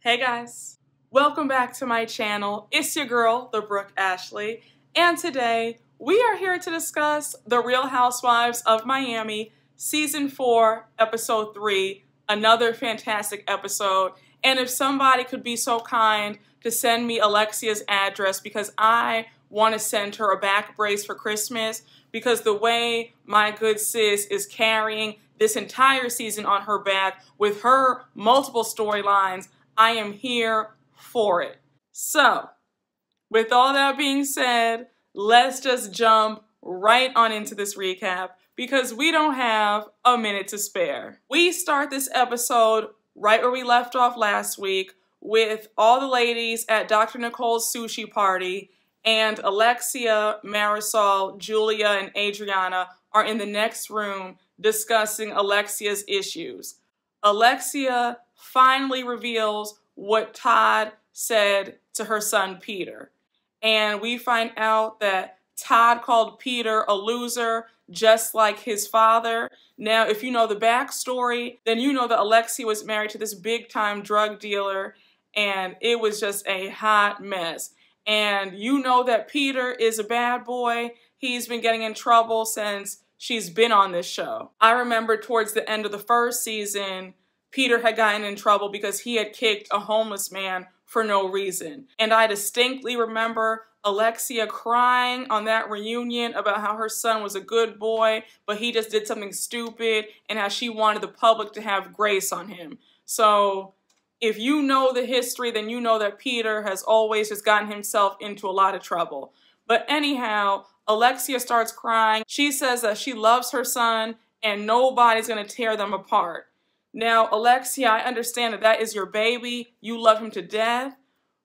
Hey guys, welcome back to my channel. It's your girl, the Brooke Ashley, and today we are here to discuss The Real Housewives of Miami, Season 4, Episode 3, another fantastic episode. And if somebody could be so kind to send me Alexia's address, because I want to send her a back brace for Christmas, because the way my good sis is carrying this entire season on her back with her multiple storylines, I am here for it. So, with all that being said, let's just jump right on into this recap because we don't have a minute to spare. We start this episode right where we left off last week with all the ladies at Dr. Nicole's sushi party, and Alexia, Marisol, Julia, and Adriana are in the next room discussing Alexia's issues. Alexia finally reveals what Todd said to her son Peter. And we find out that Todd called Peter a loser, just like his father. Now, if you know the backstory, then you know that Alexia was married to this big-time drug dealer, and it was just a hot mess. And you know that Peter is a bad boy. He's been getting in trouble since she's been on this show. I remember towards the end of the first season, Peter had gotten in trouble because he had kicked a homeless man for no reason. And I distinctly remember Alexia crying on that reunion about how her son was a good boy, but he just did something stupid, and how she wanted the public to have grace on him. So if you know the history, then you know that Peter has always just gotten himself into a lot of trouble. But anyhow, Alexia starts crying. She says that she loves her son and nobody's gonna tear them apart. Now, Alexia, I understand that that is your baby. You love him to death.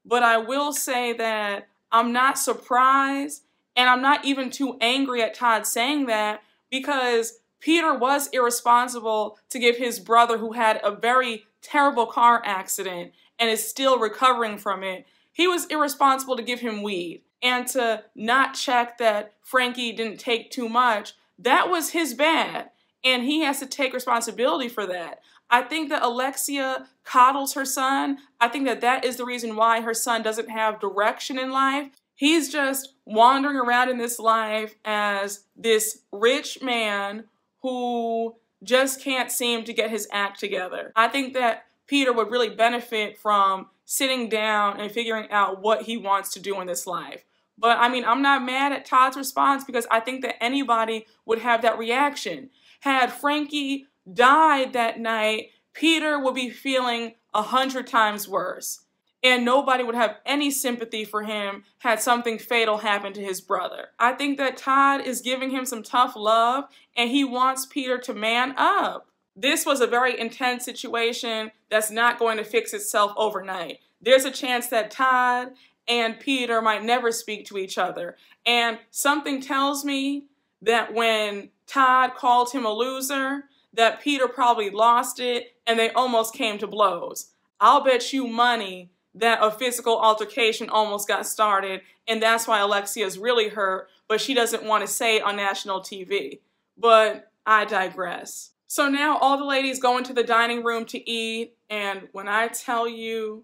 But I will say that I'm not surprised, and I'm not even too angry at Todd saying that, because Peter was irresponsible to give his brother, who had a very terrible car accident and is still recovering from it, he was irresponsible to give him weed and to not check that Frankie didn't take too much. That was his bad, and he has to take responsibility for that. I think that Alexia coddles her son. I think that that is the reason why her son doesn't have direction in life. He's just wandering around in this life as this rich man who just can't seem to get his act together. I think that Peter would really benefit from sitting down and figuring out what he wants to do in this life. But I mean, I'm not mad at Todd's response, because I think that anybody would have that reaction. Had Frankie died that night, Peter would be feeling 100 times worse. And nobody would have any sympathy for him had something fatal happen to his brother. I think that Todd is giving him some tough love, and he wants Peter to man up. This was a very intense situation that's not going to fix itself overnight. There's a chance that Todd and Peter might never speak to each other. And something tells me that when Todd called him a loser, that Peter probably lost it and they almost came to blows. I'll bet you money that a physical altercation almost got started, and that's why Alexia is really hurt, but she doesn't want to say it on national TV. But I digress. So now all the ladies go into the dining room to eat, and when I tell you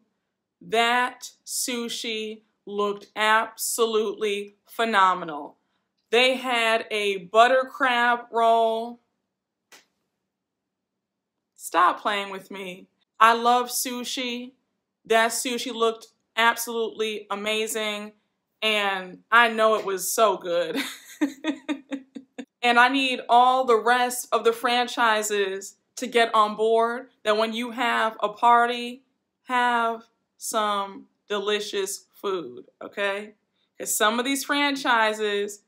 that sushi looked absolutely phenomenal. They had a butter crab roll. Stop playing with me. I love sushi. That sushi looked absolutely amazing, and I know it was so good. And I need all the rest of the franchises to get on board that when you have a party, have some delicious food, okay? Because some of these franchises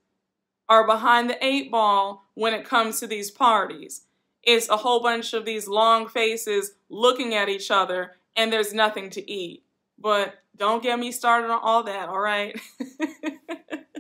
are behind the 8 ball when it comes to these parties. It's a whole bunch of these long faces looking at each other, and there's nothing to eat. But don't get me started on all that, all right?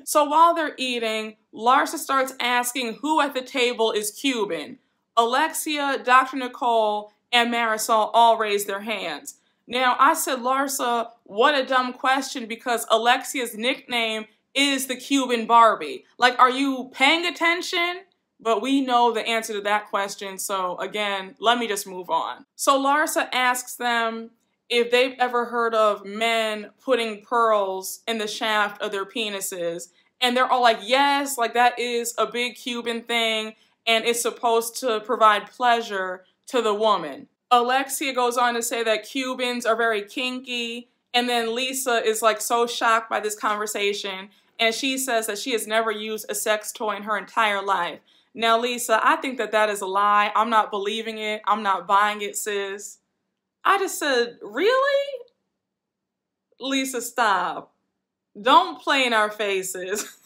So while they're eating, Larsa starts asking who at the table is Cuban. Alexia, Dr. Nicole, and Marisol all raise their hands. Now, I said, Larsa, what a dumb question, because Alexia's nickname is the Cuban Barbie. Like, are you paying attention? But we know the answer to that question, so again, let me just move on. So Larsa asks them if they've ever heard of men putting pearls in the shaft of their penises. And they're all like, yes, like that is a big Cuban thing and it's supposed to provide pleasure to the woman. Alexia goes on to say that Cubans are very kinky, and then Lisa is like so shocked by this conversation, and she says that she has never used a sex toy in her entire life. Now, Lisa, I think that that is a lie. I'm not believing it. I'm not buying it, sis. I just said, really? Lisa, stop. Don't play in our faces.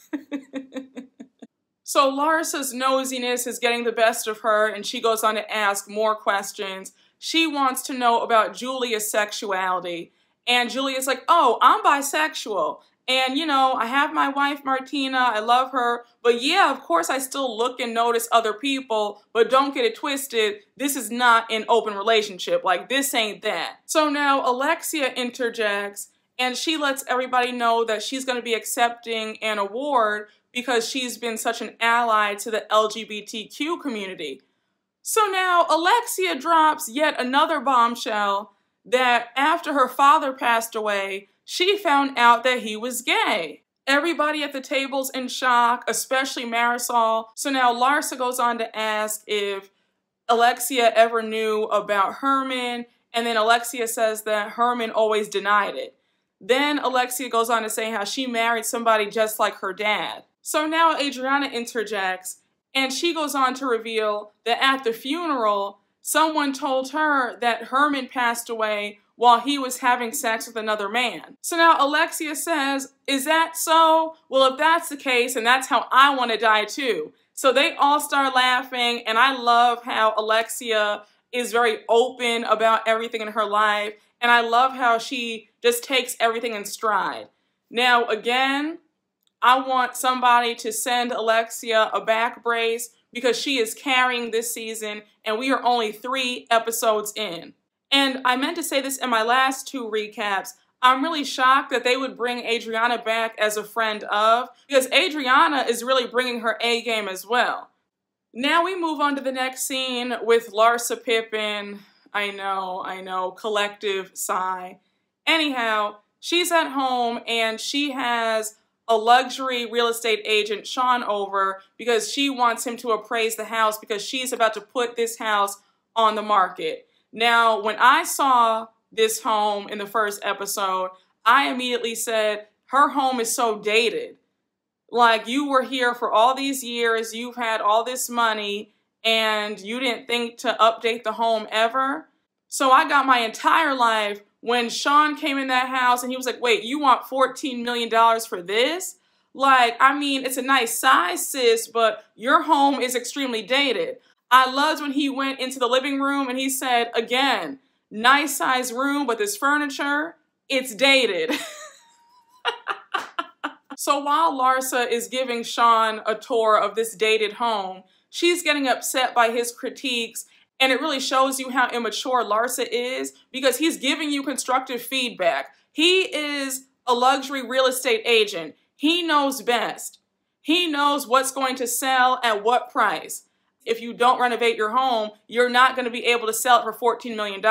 So Larsa's nosiness is getting the best of her, and she goes on to ask more questions. She wants to know about Julia's sexuality. And Julia's like, oh, I'm bisexual. And, you know, I have my wife, Martina. I love her. But yeah, of course, I still look and notice other people. But don't get it twisted. This is not an open relationship. Like, this ain't that. So now Alexia interjects, and she lets everybody know that she's going to be accepting an award because she's been such an ally to the LGBTQ community. So now Alexia drops yet another bombshell that after her father passed away, she found out that he was gay. Everybody at the table's in shock, especially Marisol. So now Larsa goes on to ask if Alexia ever knew about Herman, and then Alexia says that Herman always denied it. Then Alexia goes on to say how she married somebody just like her dad. So now Adriana interjects, and she goes on to reveal that at the funeral, someone told her that Herman passed away while he was having sex with another man. So now Alexia says, is that so? Well, if that's the case, and that's how I want to die too. So they all start laughing, and I love how Alexia is very open about everything in her life, and I love how she just takes everything in stride. Now, again, I want somebody to send Alexia a back brace because she is carrying this season, and we are only 3 episodes in. And I meant to say this in my last 2 recaps. I'm really shocked that they would bring Adriana back as a friend of, because Adriana is really bringing her A game as well. Now we move on to the next scene with Larsa Pippen. I know, collective sigh. Anyhow, she's at home and she has a luxury real estate agent, Sean, over because she wants him to appraise the house because she's about to put this house on the market. Now, when I saw this home in the first episode, I immediately said, her home is so dated. Like, you were here for all these years, you've had all this money, and you didn't think to update the home ever? So I got my entire life when Sean came in that house and he was like, wait, you want $14 million for this? Like, I mean, it's a nice size, sis, but your home is extremely dated. I loved when he went into the living room and he said, again, nice size room, but this furniture, it's dated. So while Larsa is giving Sean a tour of this dated home, she's getting upset by his critiques, and it really shows you how immature Larsa is because he's giving you constructive feedback. He is a luxury real estate agent. He knows best. He knows what's going to sell at what price. If you don't renovate your home, you're not going to be able to sell it for $14 million.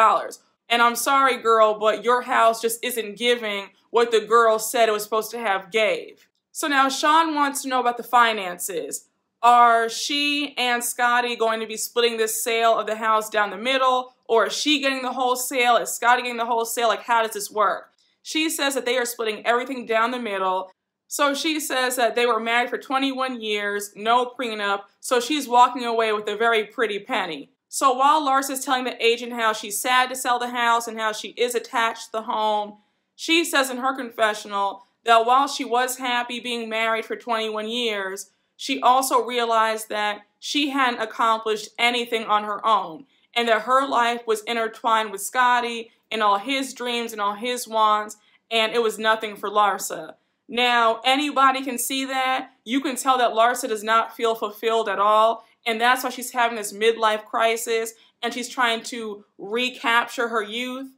And I'm sorry, girl, but your house just isn't giving what the girl said it was supposed to have gave. So now Sean wants to know about the finances. Are she and Scotty going to be splitting this sale of the house down the middle? Or is she getting the whole sale? Is Scotty getting the whole sale? Like, how does this work? She says that they are splitting everything down the middle. So she says that they were married for 21 years, no prenup, so she's walking away with a very pretty penny. So while Larsa's telling the agent how she's sad to sell the house and how she is attached to the home, she says in her confessional that while she was happy being married for 21 years, she also realized that she hadn't accomplished anything on her own, and that her life was intertwined with Scotty and all his dreams and all his wants, and it was nothing for Larsa. Now, anybody can see that. You can tell that Larsa does not feel fulfilled at all, and that's why she's having this midlife crisis, and she's trying to recapture her youth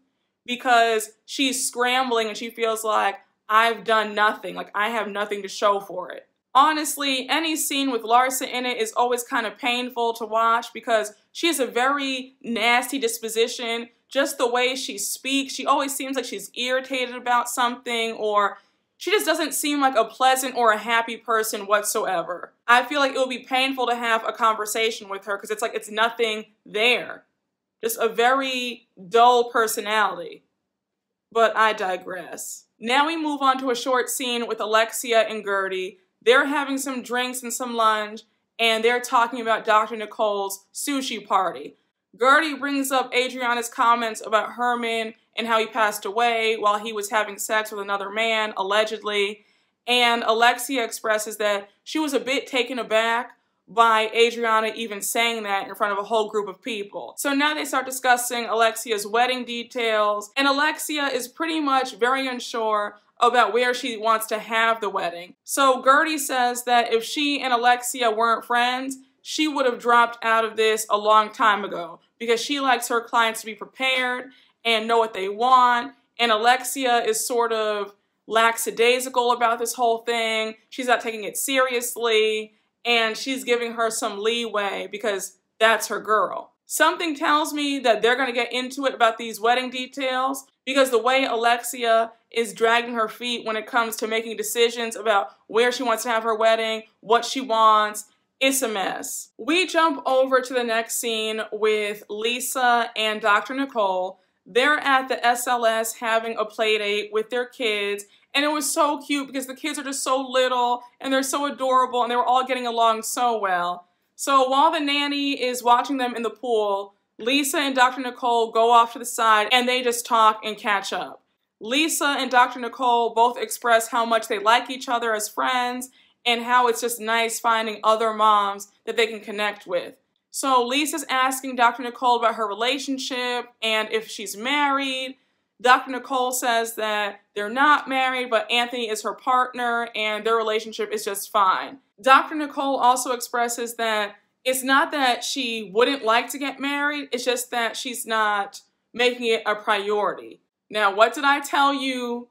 because she's scrambling and she feels like, I've done nothing, like I have nothing to show for it. Honestly, any scene with Larsa in it is always kind of painful to watch because she has a very nasty disposition. just the way she speaks. She always seems like she's irritated about something, or she just doesn't seem like a pleasant or a happy person whatsoever. I feel like it would be painful to have a conversation with her because it's like it's nothing there. Just a very dull personality. But I digress. Now we move on to a short scene with Alexia and Gertie. They're having some drinks and some lunch, and they're talking about Dr. Nicole's sushi party. Gertie brings up Adriana's comments about Herman and how he passed away while he was having sex with another man, allegedly. And Alexia expresses that she was a bit taken aback by Adriana even saying that in front of a whole group of people. So now they start discussing Alexia's wedding details, and Alexia is pretty much very unsure about where she wants to have the wedding. So Gertie says that if she and Alexia weren't friends, she would have dropped out of this a long time ago because she likes her clients to be prepared and know what they want, and Alexia is sort of lackadaisical about this whole thing. She's not taking it seriously, and she's giving her some leeway because that's her girl. Something tells me that they're going to get into it about these wedding details because the way Alexia is dragging her feet when it comes to making decisions about where she wants to have her wedding, what she wants, it's a mess. We jump over to the next scene with Lisa and Dr. Nicole. They're at the SLS having a play date with their kids, and it was so cute because the kids are just so little and they're so adorable and they were all getting along so well. So while the nanny is watching them in the pool, Lisa and Dr. Nicole go off to the side and they just talk and catch up. Lisa and Dr. Nicole both express how much they like each other as friends and how it's just nice finding other moms that they can connect with. So Lisa's asking Dr. Nicole about her relationship and if she's married. Dr. Nicole says that they're not married, but Anthony is her partner and their relationship is just fine. Dr. Nicole also expresses that it's not that she wouldn't like to get married, it's just that she's not making it a priority. Now, what did I tell you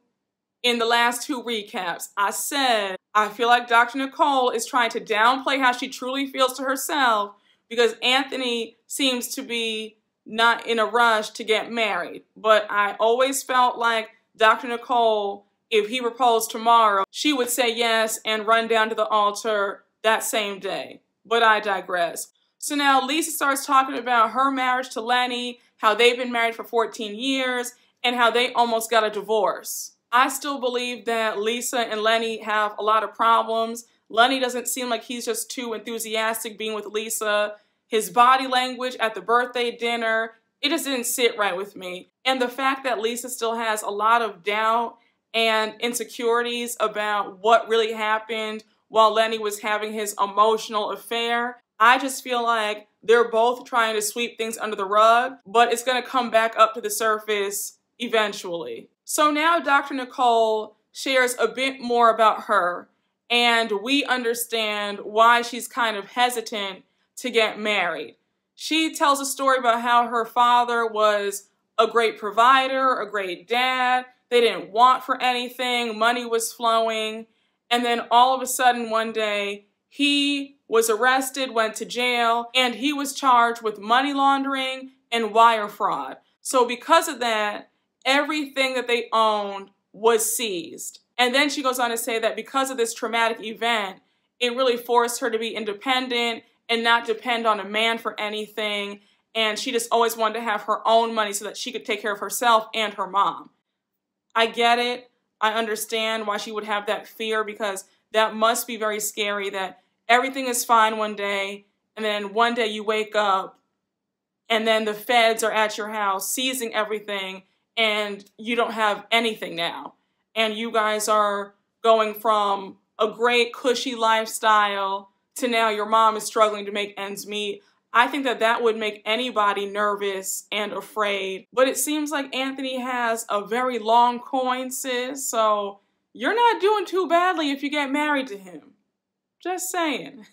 in the last two recaps? I said, I feel like Dr. Nicole is trying to downplay how she truly feels to herself because Anthony seems to be not in a rush to get married. But I always felt like Dr. Nicole, if he proposed tomorrow, she would say yes and run down to the altar that same day. But I digress. So now Lisa starts talking about her marriage to Lenny, how they've been married for 14 years, and how they almost got a divorce. I still believe that Lisa and Lenny have a lot of problems. Lenny doesn't seem like he's just too enthusiastic being with Lisa. His body language at the birthday dinner, it just didn't sit right with me. And the fact that Lisa still has a lot of doubt and insecurities about what really happened while Lenny was having his emotional affair, I just feel like they're both trying to sweep things under the rug, but it's going to come back up to the surface eventually. So now Dr. Nicole shares a bit more about her, and we understand why she's kind of hesitant to get married. She tells a story about how her father was a great provider, a great dad. They didn't want for anything. Money was flowing. And then all of a sudden one day, he was arrested, went to jail, and he was charged with money laundering and wire fraud. So because of that, everything that they owned was seized. And then she goes on to say that because of this traumatic event, it really forced her to be independent and not depend on a man for anything. And she just always wanted to have her own money so that she could take care of herself and her mom. I get it. I understand why she would have that fear because that must be very scary that everything is fine one day and then one day you wake up and then the feds are at your house seizing everything and you don't have anything now. And you guys are going from a great cushy lifestyle to now your mom is struggling to make ends meet. I think that that would make anybody nervous and afraid. But it seems like Anthony has a very long coin, sis, so you're not doing too badly if you get married to him. Just saying.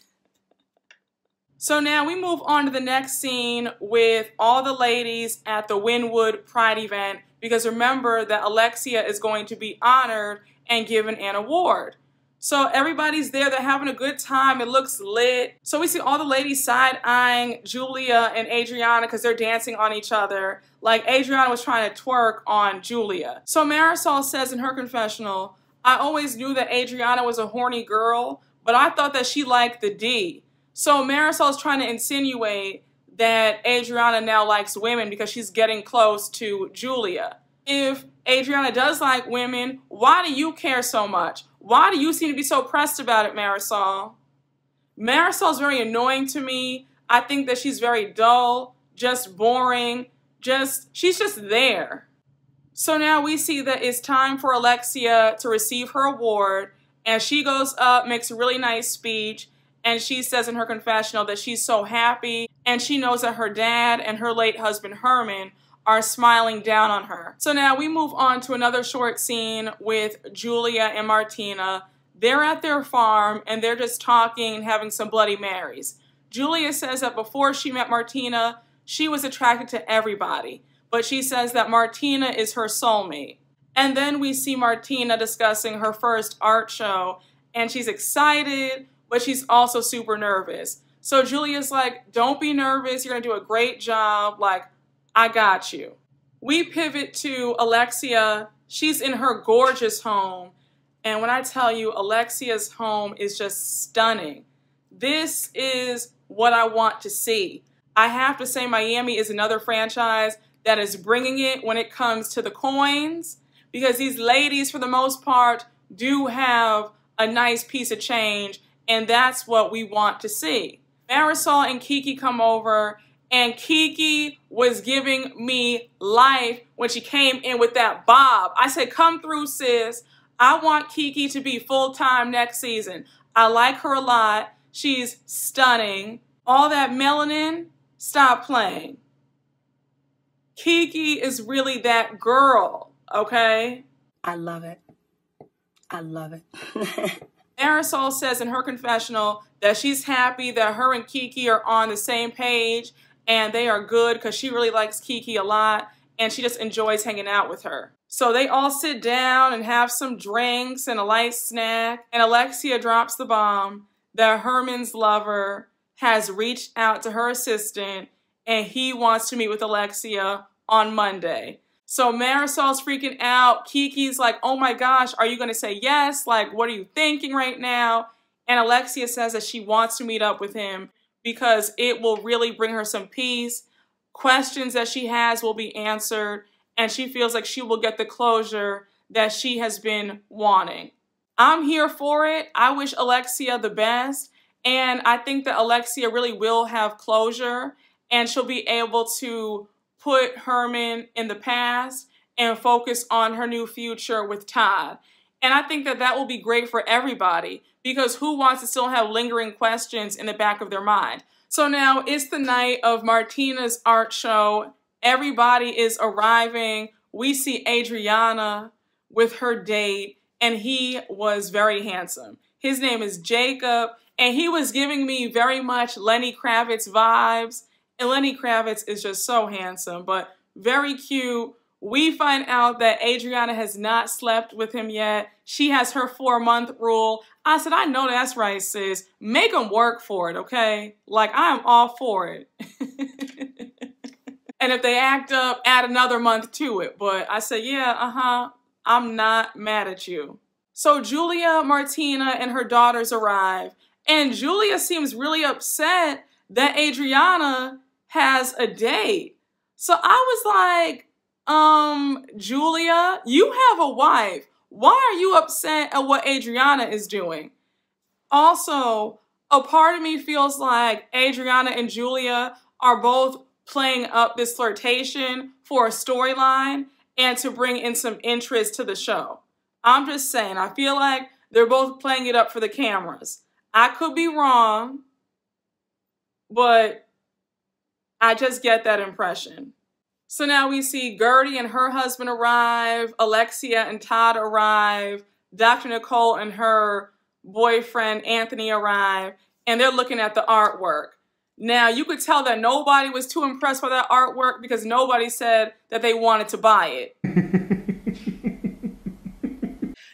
So now we move on to the next scene with all the ladies at the Wynwood Pride event because remember that Alexia is going to be honored and given an award. So everybody's there. They're having a good time. It looks lit. So we see all the ladies side-eyeing Julia and Adriana because they're dancing on each other. Like Adriana was trying to twerk on Julia. So Marisol says in her confessional, I always knew that Adriana was a horny girl, but I thought that she liked the D. So Marisol's trying to insinuate that Adriana now likes women because she's getting close to Julia. If Adriana does like women, why do you care so much? Why do you seem to be so pressed about it, Marisol? Marisol's very annoying to me. I think that she's very dull, just boring, she's just there. So now we see that it's time for Alexia to receive her award, and she goes up, makes a really nice speech, and she says in her confessional that she's so happy, and she knows that her dad and her late husband Herman are smiling down on her. So now we move on to another short scene with Julia and Martina. They're at their farm and they're just talking and having some Bloody Marys. Julia says that before she met Martina, she was attracted to everybody, but she says that Martina is her soulmate. And then we see Martina discussing her first art show, and she's excited, but she's also super nervous. So Julia's like, don't be nervous, you're gonna do a great job, like, I got you. We pivot to Alexia. She's in her gorgeous home. And when I tell you, Alexia's home is just stunning. This is what I want to see. I have to say Miami is another franchise that is bringing it when it comes to the coins, because these ladies, for the most part, do have a nice piece of change, and that's what we want to see. Marisol and Kiki come over, and Kiki was giving me life when she came in with that bob. I said, come through, sis. I want Kiki to be full-time next season. I like her a lot. She's stunning. All that melanin, stop playing. Kiki is really that girl, okay? I love it. I love it. Marisol says in her confessional that she's happy that her and Kiki are on the same page and they are good because she really likes Kiki a lot and she just enjoys hanging out with her. So they all sit down and have some drinks and a light snack, and Alexia drops the bomb that Herman's lover has reached out to her assistant and he wants to meet with Alexia on Monday. So Marisol's freaking out. Kiki's like, oh my gosh, are you going to say yes? Like, what are you thinking right now? And Alexia says that she wants to meet up with him because it will really bring her some peace. Questions that she has will be answered, and she feels like she will get the closure that she has been wanting. I'm here for it. I wish Alexia the best, and I think that Alexia really will have closure, and she'll be able to put Herman in the past and focus on her new future with Todd. And I think that that will be great for everybody, because who wants to still have lingering questions in the back of their mind? So now it's the night of Martina's art show. Everybody is arriving. We see Adriana with her date, and he was very handsome. His name is Jacob, and he was giving me very much Lenny Kravitz vibes. And Lenny Kravitz is just so handsome, but very cute. We find out that Adriana has not slept with him yet. She has her 4-month rule. I said, I know that's right, sis. Make them work for it, okay? Like, I'm all for it. And if they act up, add another month to it. But I said, yeah, I'm not mad at you. So Julia, Martina, and her daughters arrive. And Julia seems really upset that Adriana has a date. So I was like, Julia, you have a wife. Why are you upset at what Adriana is doing? Also, a part of me feels like Adriana and Julia are both playing up this flirtation for a storyline and to bring in some interest to the show. I'm just saying, I feel like they're both playing it up for the cameras. I could be wrong, but I just get that impression. So now we see Gertie and her husband arrive, Alexia and Todd arrive, Dr. Nicole and her boyfriend Anthony arrive, and they're looking at the artwork. Now, you could tell that nobody was too impressed by that artwork because nobody said that they wanted to buy it.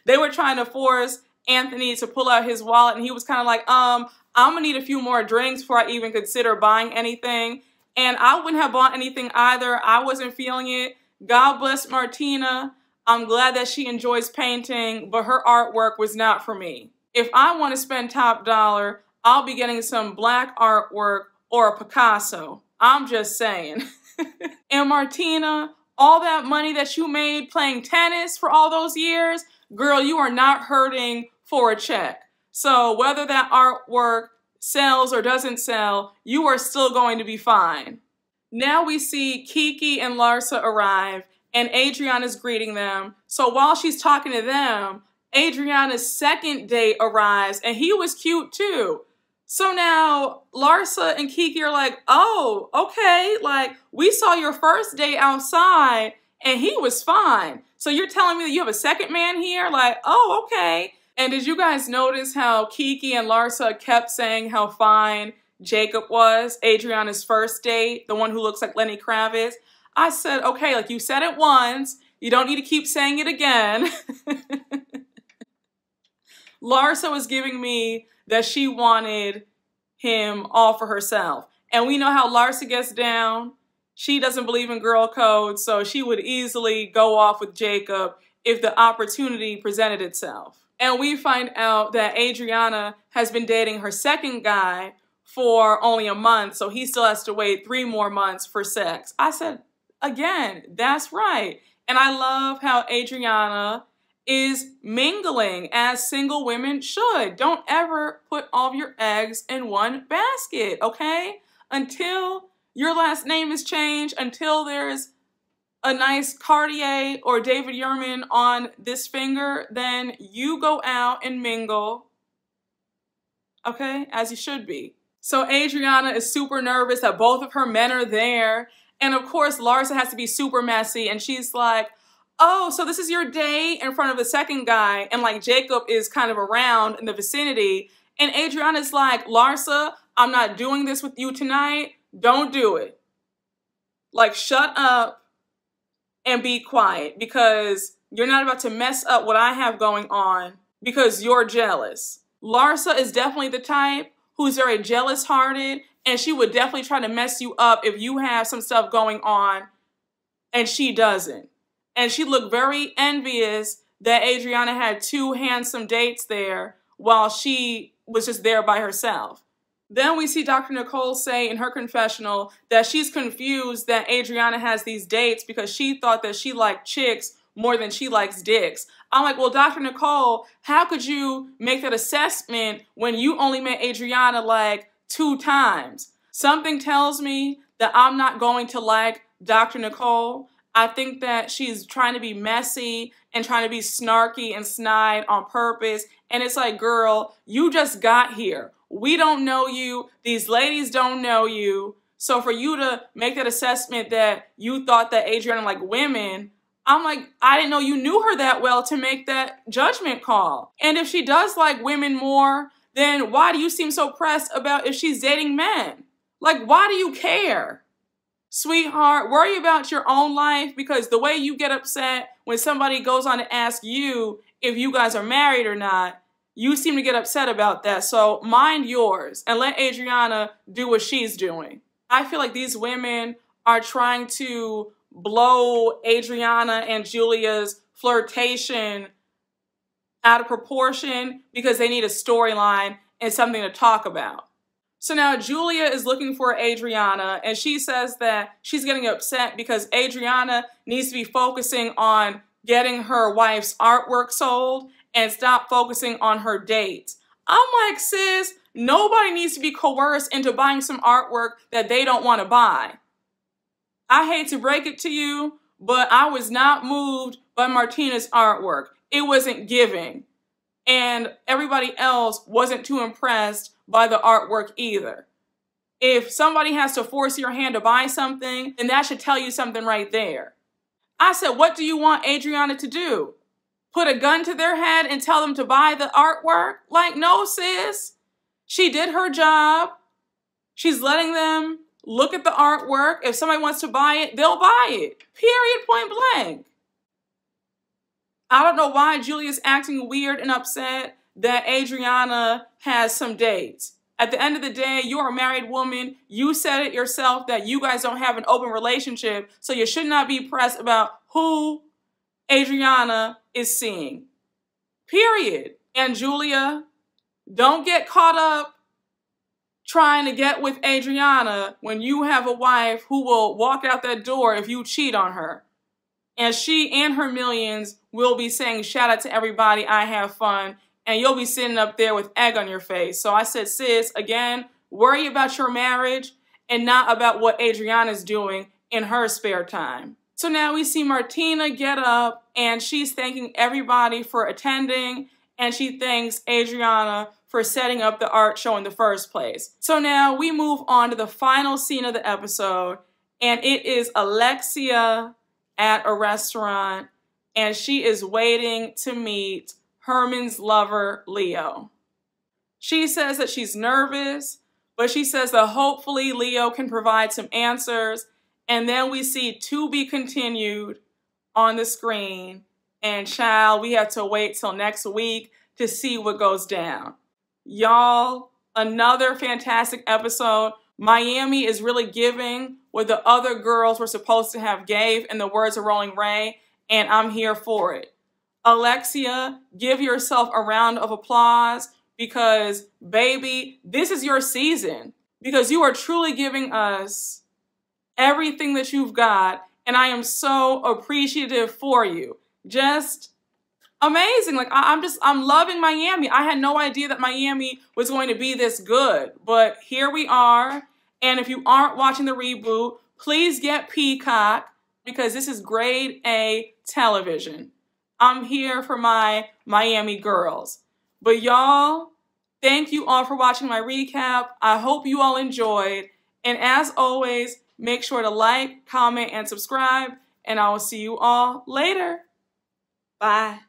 They were trying to force Anthony to pull out his wallet, and he was kind of like, I'm gonna need a few more drinks before I even consider buying anything. And I wouldn't have bought anything either. I wasn't feeling it. God bless Martina. I'm glad that she enjoys painting, but her artwork was not for me. If I want to spend top dollar, I'll be getting some black artwork or a Picasso. I'm just saying. And Martina, all that money that you made playing tennis for all those years, girl, you are not hurting for a check. So whether that artwork sells or doesn't sell, you are still going to be fine. Now we see Kiki and Larsa arrive, and Adriana's greeting them. So while she's talking to them, Adriana's second date arrives, and he was cute too. So now Larsa and Kiki are like, oh, okay, like we saw your first date outside and he was fine. So you're telling me that you have a second man here? Like, oh, okay. And did you guys notice how Kiki and Larsa kept saying how fine Jacob was, Adriana's first date, the one who looks like Lenny Kravitz? I said, okay, like you said it once, you don't need to keep saying it again. Larsa was giving me that she wanted him all for herself. And we know how Larsa gets down. She doesn't believe in girl code, so she would easily go off with Jacob if the opportunity presented itself. And we find out that Adriana has been dating her second guy for only a month, so he still has to wait 3 more months for sex. I said, again, that's right. And I love how Adriana is mingling as single women should. Don't ever put all of your eggs in one basket, okay? Until your last name is changed, until there's a nice Cartier or David Yurman on this finger, then you go out and mingle, okay, as you should be. So Adriana is super nervous that both of her men are there. And of course, Larsa has to be super messy, and she's like, oh, so this is your day in front of the second guy, and like Jacob is kind of around in the vicinity. And Adriana's like, Larsa, I'm not doing this with you tonight. Don't do it. Like, shut up and be quiet, because you're not about to mess up what I have going on because you're jealous. Larsa is definitely the type who's very jealous-hearted, and she would definitely try to mess you up if you have some stuff going on and she doesn't. And she looked very envious that Adriana had 2 handsome dates there while she was just there by herself. Then we see Dr. Nicole say in her confessional that she's confused that Adriana has these dates because she thought that she liked chicks more than she likes dicks. I'm like, well, Dr. Nicole, how could you make that assessment when you only met Adriana like 2 times? Something tells me that I'm not going to like Dr. Nicole. I think that she's trying to be messy and trying to be snarky and snide on purpose. And it's like, girl, you just got here. We don't know you. These ladies don't know you. So for you to make that assessment that you thought that Adriana liked women, I'm like, I didn't know you knew her that well to make that judgment call. And if she does like women more, then why do you seem so pressed about if she's dating men? Like, why do you care? Sweetheart, worry about your own life, because the way you get upset when somebody goes on to ask you if you guys are married or not, you seem to get upset about that. So mind yours and let Adriana do what she's doing. I feel like these women are trying to blow Adriana and Julia's flirtation out of proportion because they need a storyline and something to talk about. So now Julia is looking for Adriana, and she says that she's getting upset because Adriana needs to be focusing on getting her wife's artwork sold and stop focusing on her dates. I'm like, sis, nobody needs to be coerced into buying some artwork that they don't want to buy. I hate to break it to you, but I was not moved by Martina's artwork. It wasn't giving. And everybody else wasn't too impressed by the artwork either. If somebody has to force your hand to buy something, then that should tell you something right there. I said, what do you want Adriana to do? Put a gun to their head and tell them to buy the artwork? Like, no, sis. She did her job. She's letting them look at the artwork. If somebody wants to buy it, they'll buy it. Period, point blank. I don't know why Julia's acting weird and upset that Adriana has some dates. At the end of the day, you're a married woman. You said it yourself that you guys don't have an open relationship, so you should not be pressed about who Adriana is seeing. Period. And Julia, don't get caught up trying to get with Adriana when you have a wife who will walk out that door if you cheat on her. And she and her millions will be saying, shout out to everybody, I have fun. And you'll be sitting up there with egg on your face. So I said, sis, again, worry about your marriage and not about what Adriana's doing in her spare time. So now we see Martina get up and she's thanking everybody for attending. And she thanks Adriana for setting up the art show in the first place. So now we move on to the final scene of the episode. And it is Alexia at a restaurant. And she is waiting to meet Herman's lover, Leo. She says that she's nervous, but she says that hopefully Leo can provide some answers. And then we see to be continued on the screen. And child, we have to wait till next week to see what goes down. Y'all, another fantastic episode. Miami is really giving what the other girls were supposed to have gave, in the words of Rolling Ray, and I'm here for it. Alexia, give yourself a round of applause because, baby, this is your season. Because you are truly giving us everything that you've got, and I am so appreciative for you. Just amazing. Like, I'm loving Miami. I had no idea that Miami was going to be this good, but here we are. And if you aren't watching the reboot, please get Peacock because this is grade A television. I'm here for my Miami girls. But y'all, thank you all for watching my recap. I hope you all enjoyed. And as always, make sure to like, comment, and subscribe. And I will see you all later. Bye.